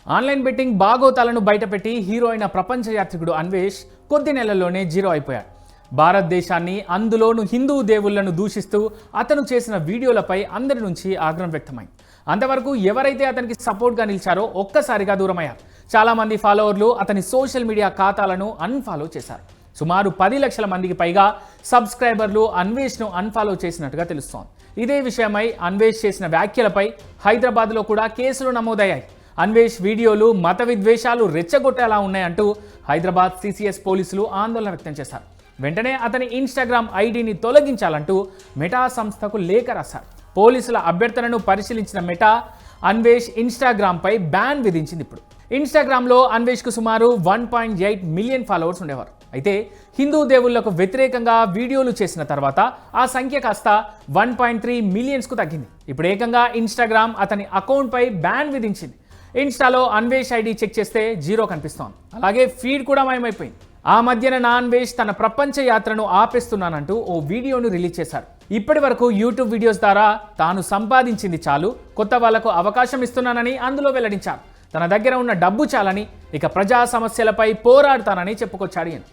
Online betting బాగోతాలను బయటపెట్టి hero అయిన ప్రపంచ యాత్రికుడు అన్వేష్ కొద్ది నెలల్లోనే జీరో అయిపోయాడు. భారతదేశాన్ని అందులోనూ హిందూ దేవుళ్లను దూషిస్తూ అతను చేసిన వీడియోలపై అందరి నుంచి ఆగ్రహం వ్యక్తమైంది. అంతవరకు ఎవరైతే అతనికి సపోర్ట్గా నిలిచారో ఒక్కసారిగా దూరమయ్యారు. చాలామంది ఫాలోవర్లు అతని సోషల్ మీడియా ఖాతాలను అన్ఫాలో చేశారు. సుమారు 10 లక్షల మందికి పైగా సబ్స్క్రైబర్లు అన్వేష్ను అన్ఫాలో చేసినట్టుగా తెలుస్తోంది. ఇదే విషయమై అన్వేష్ చేసిన వ్యాఖ్యలపై హైదరాబాద్లో కూడా కేసులు నమోదయ్యాయి. అన్వేష్ వీడియోలు మత విద్వేషాలు రెచ్చగొట్టేలా ఉన్నాయంటూ హైదరాబాద్ సిసిఎస్ పోలీసులు ఆందోళన వ్యక్తం చేశారు. వెంటనే అతని ఇన్స్టాగ్రామ్ ఐడిని తొలగించాలంటూ మెటా సంస్థకు లేఖ రాశారు. పోలీసుల అభ్యర్థనను పరిశీలించిన మెటా అన్వేష్ ఇన్స్టాగ్రామ్పై బ్యాన్ విధించింది. ఇప్పుడు ఇన్స్టాగ్రామ్లో అన్వేష్కు సుమారు 1.8 మిలియన్ ఫాలోవర్స్ ఉండేవారు. అయితే హిందూ దేవుళ్లకు వ్యతిరేకంగా వీడియోలు చేసిన తర్వాత ఆ సంఖ్య కాస్త 1.3 మిలియన్స్కు తగ్గింది. ఇప్పుడు ఏకంగా ఇన్స్టాగ్రామ్ అతని అకౌంట్పై బ్యాన్ విధించింది. ఇన్స్టాలో అన్వేష్ ఐడి చెక్ చేస్తే జీరో కనిపిస్తోంది. అలాగే ఫీడ్ కూడా మాయమైపోయింది. ఆ మధ్యన అన్వేష్ తన ప్రపంచ యాత్రను ఆపేస్తున్నానంటూ ఓ వీడియోను రిలీజ్ చేశారు. ఇప్పటి వరకు యూట్యూబ్ వీడియోస్ ద్వారా తాను సంపాదించింది చాలు, కొత్త వాళ్లకు అవకాశం ఇస్తున్నానని అందులో వెల్లడించారు. తన దగ్గర ఉన్న డబ్బు చాలని, ఇక ప్రజా సమస్యలపై పోరాడతానని చెప్పుకొచ్చాడు.